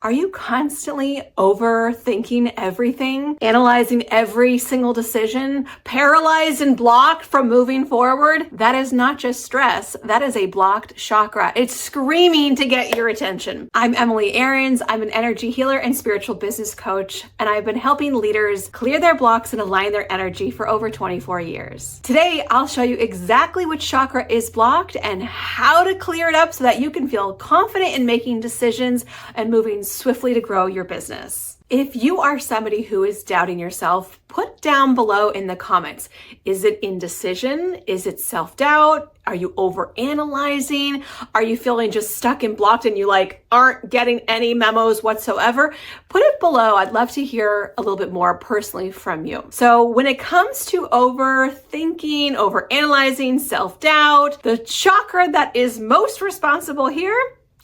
Are you constantly overthinking everything, analyzing every single decision, paralyzed and blocked from moving forward? That is not just stress, that is a blocked chakra. It's screaming to get your attention. I'm Emily Ahrens. I'm an energy healer and spiritual business coach, and I've been helping leaders clear their blocks and align their energy for over 24 years. Today, I'll show you exactly which chakra is blocked and how to clear it up so that you can feel confident in making decisions and moving swiftly to grow your business. If you are somebody who is doubting yourself, put down below in the comments. Is it indecision? Is it self-doubt? Are you overanalyzing? Are you feeling just stuck and blocked and you aren't getting any memos whatsoever? Put it below. I'd love to hear a little bit more personally from you. So when it comes to overthinking, overanalyzing, self-doubt, the chakra that is most responsible here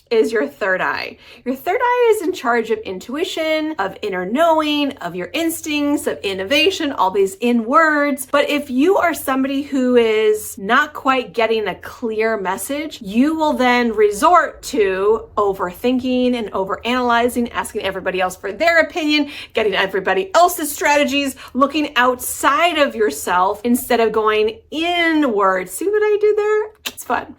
is your third eye. Your third eye is in charge of intuition, of inner knowing, of your instincts, of innovation, all these in words. But if you are somebody who is not quite getting a clear message, you will then resort to overthinking and overanalyzing, asking everybody else for their opinion, getting everybody else's strategies, looking outside of yourself instead of going inward. See what I did there? It's fun.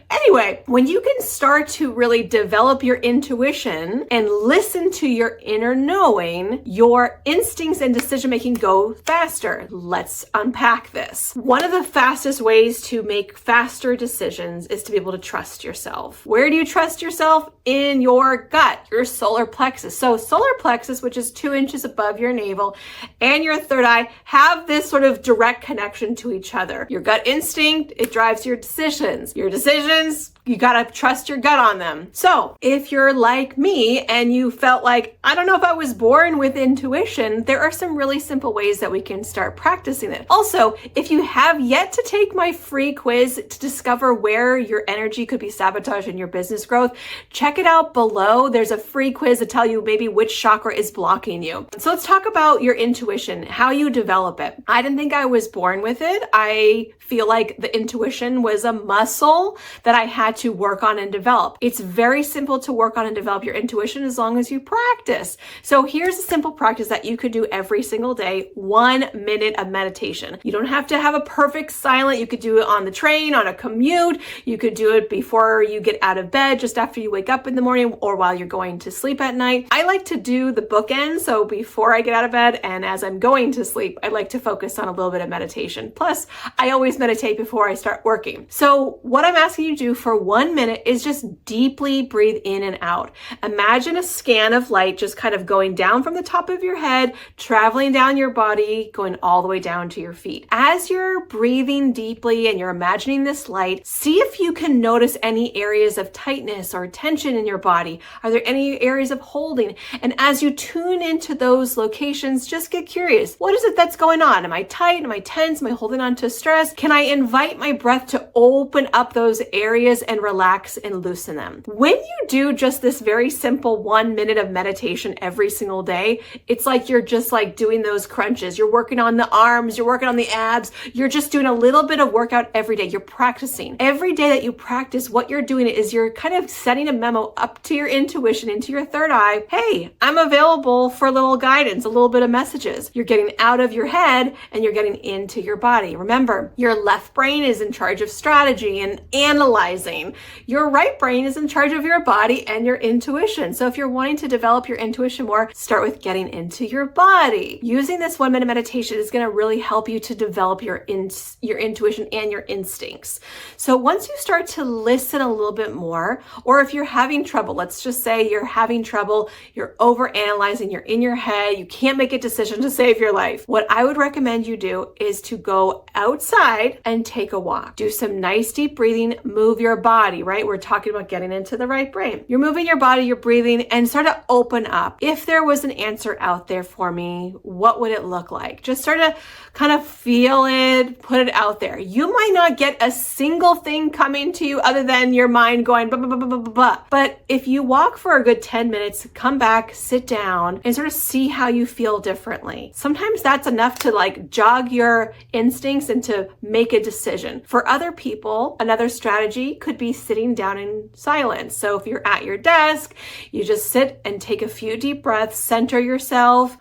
Anyway, when you can start to really develop your intuition and listen to your inner knowing, your instincts and decision making go faster. Let's unpack this. One of the fastest ways to make faster decisions is to be able to trust yourself. Where do you trust yourself? In your gut, your solar plexus. So solar plexus, which is 2 inches above your navel, and your third eye have this sort of direct connection to each other. Your gut instinct, it drives your decisions. Your decisions, you gotta trust your gut on them. So if you're like me and you felt like, I don't know if I was born with intuition, there are some really simple ways that we can start practicing it. Also, if you have yet to take my free quiz to discover where your energy could be sabotaged in your business growth, check it out below. There's a free quiz to tell you maybe which chakra is blocking you. So let's talk about your intuition, how you develop it. I didn't think I was born with it. I feel like the intuition was a muscle that I had to work on and develop. It's very simple to work on and develop your intuition as long as you practice. So here's a simple practice that you could do every single day, 1 minute of meditation. You don't have to have a perfect silent. You could do it on the train, on a commute. You could do it before you get out of bed, just after you wake up in the morning, or while you're going to sleep at night. I like to do the bookend. So before I get out of bed and as I'm going to sleep, I like to focus on a little bit of meditation. Plus, I always meditate before I start working. So what I'm asking you to do for 1 minute is just deeply breathe in and out. Imagine a scan of light just kind of going down from the top of your head, traveling down your body, going all the way down to your feet. As you're breathing deeply and you're imagining this light, see if you can notice any areas of tightness or tension in your body. Are there any areas of holding? And as you tune into those locations, just get curious. What is it that's going on? Am I tight? Am I tense? Am I holding on to stress? Can I invite my breath to open up those areas and relax and loosen them? When you do just this very simple 1 minute of meditation every single day, it's like you're just doing those crunches. You're working on the arms, you're working on the abs, you're just doing a little bit of workout every day. You're practicing. Every day that you practice, what you're doing is you're kind of setting a memo up to your intuition, into your third eye. Hey, I'm available for a little guidance, a little bit of messages. You're getting out of your head and you're getting into your body. Remember, your left brain is in charge of strategy and analyzing. Your right brain is in charge of your body and your intuition. So if you're wanting to develop your intuition more, start with getting into your body. Using this 1 minute meditation is going to really help you to develop your intuition and your instincts. So once you start to listen a little bit more, or if you're having trouble, let's just say you're having trouble, you're overanalyzing, you're in your head, you can't make a decision to save your life. What I would recommend you do is to go outside and take a walk. Do some nice deep breathing, move your body, right? We're talking about getting into the right brain. You're moving your body, you're breathing, and start to open up. If there was an answer out there for me, what would it look like? Just start to kind of feel it, put it out there. You might not get a single thing coming to you other than your mind going blah, blah, blah, blah, blah, blah. But if you walk for a good 10 minutes, come back, sit down, and sort of see how you feel differently. Sometimes that's enough to jog your instincts and to make a decision. For other people, another strategy could be be sitting down in silence. So if you're at your desk, you just sit and take a few deep breaths, center yourself,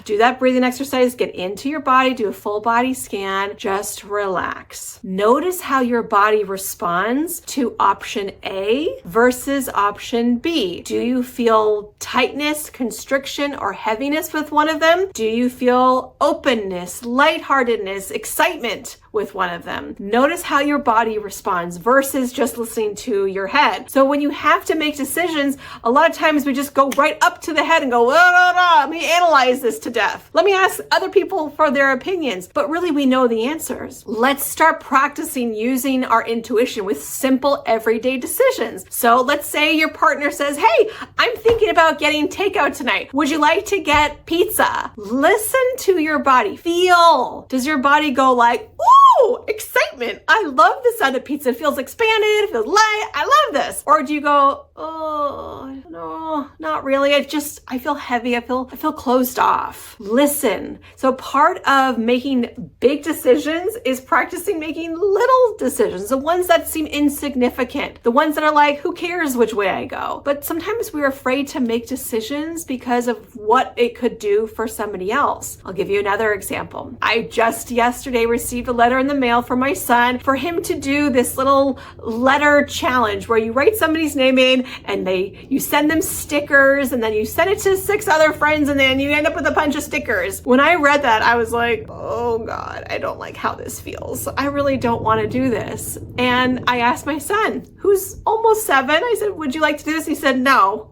do that breathing exercise, get into your body, do a full body scan, just relax. Notice how your body responds to option A versus option B. Do you feel tightness, constriction, or heaviness with one of them? Do you feel openness, lightheartedness, excitement with one of them? Notice how your body responds versus just listening to your head. So when you have to make decisions, a lot of times we just go right up to the head and go, let me analyze this to death. Let me ask other people for their opinions. But really, we know the answers. Let's start practicing using our intuition with simple everyday decisions. So let's say your partner says, hey, I'm thinking about getting takeout tonight. Would you like to get pizza? Listen to your body. Feel. Does your body go like, ooh, excitement. I love the sound of pizza. It feels expanded. It feels light. I love this. Or do you go, oh, no, not really. I feel heavy. I feel closed off. Listen. So part of making big decisions is practicing making little decisions, the ones that seem insignificant, the ones that are like, who cares which way I go? But sometimes we're afraid to make decisions because of what it could do for somebody else. I'll give you another example. I just yesterday received a letter in the mail from my son for him to do this little letter challenge where you write somebody's name in and you send them stickers and then you send it to 6 other friends and then you end up with a bunch of stickers. When I read that, I was like, oh God, I don't like how this feels. I really don't want to do this. And I asked my son, who's almost 7, I said, would you like to do this? He said, no.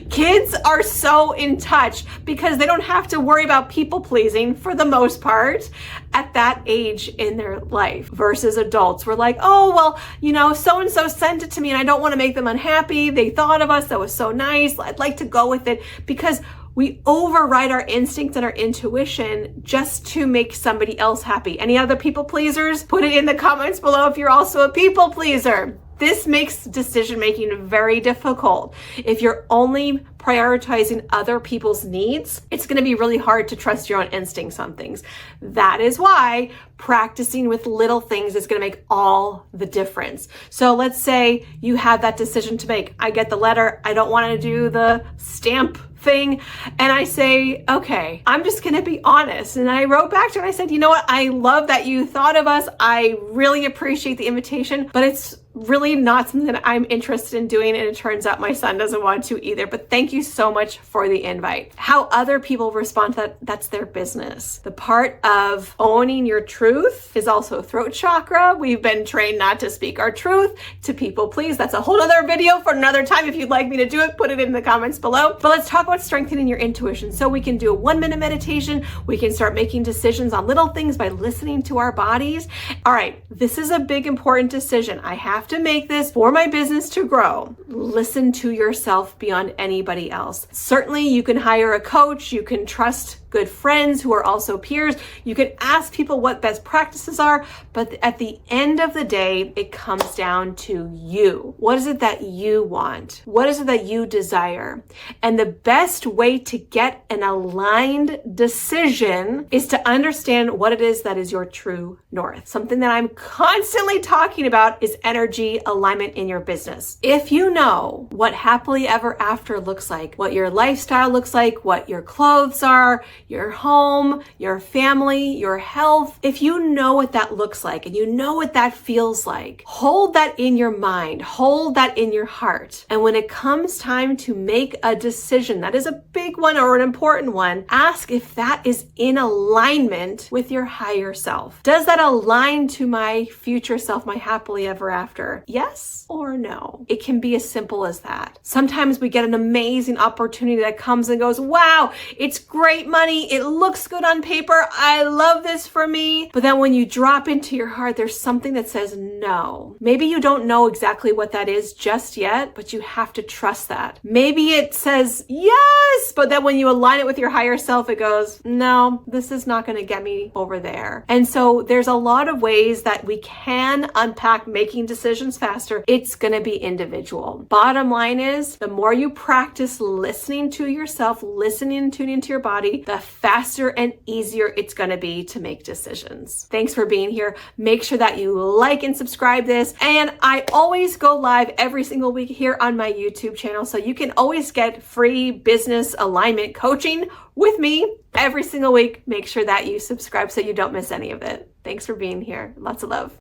Kids are so in touch because they don't have to worry about people pleasing for the most part at that age in their life versus adults. We're like, oh, well, so-and-so sent it to me and I don't want to make them unhappy. They thought of us. That was so nice. I'd like to go with it because we override our instincts and our intuition just to make somebody else happy. Any other people pleasers? Put it in the comments below if you're also a people pleaser. This makes decision-making very difficult. If you're only prioritizing other people's needs, it's going to be really hard to trust your own instincts on things. That is why practicing with little things is going to make all the difference. So let's say you have that decision to make. I get the letter. I don't want to do the stamp thing. And I say, okay, I'm just going to be honest. And I wrote back to her and I said, you know what? I love that you thought of us. I really appreciate the invitation, but it's really not something that I'm interested in doing. And it turns out my son doesn't want to either. But thank you so much for the invite. How other people respond to that, that's their business. The part of owning your truth is also throat chakra. We've been trained not to speak our truth, to people please. That's a whole other video for another time. If you'd like me to do it, put it in the comments below. But let's talk about strengthening your intuition. So we can do a 1-minute meditation. We can start making decisions on little things by listening to our bodies. All right, this is a big, important decision. I have to make this for my business to grow. Listen to yourself beyond anybody else. Certainly, you can hire a coach. You can trust good friends who are also peers. You can ask people what best practices are, but at the end of the day, it comes down to you. What is it that you want? What is it that you desire? And the best way to get an aligned decision is to understand what it is that is your true north. Something that I'm constantly talking about is energy alignment in your business. If you know what happily ever after looks like, what your lifestyle looks like, what your clothes are, your home, your family, your health. If you know what that looks like and you know what that feels like, hold that in your mind, hold that in your heart. And when it comes time to make a decision, that is a big one or an important one, ask if that is in alignment with your higher self. Does that align to my future self, my happily ever after? Yes or no? It can be as simple as that. Sometimes we get an amazing opportunity that comes and goes, wow, it's great money. It looks good on paper. I love this for me. But then when you drop into your heart, there's something that says no. Maybe you don't know exactly what that is just yet, but you have to trust that. Maybe it says yes, but then when you align it with your higher self, it goes, no, this is not going to get me over there. And so there's a lot of ways that we can unpack making decisions faster. It's going to be individual. Bottom line is, the more you practice listening to yourself, listening and tuning into your body, the faster and easier it's going to be to make decisions. Thanks for being here. Make sure that you like and subscribe this. And I always go live every single week here on my YouTube channel, so you can always get free business alignment coaching with me every single week. Make sure that you subscribe so you don't miss any of it. Thanks for being here. Lots of love.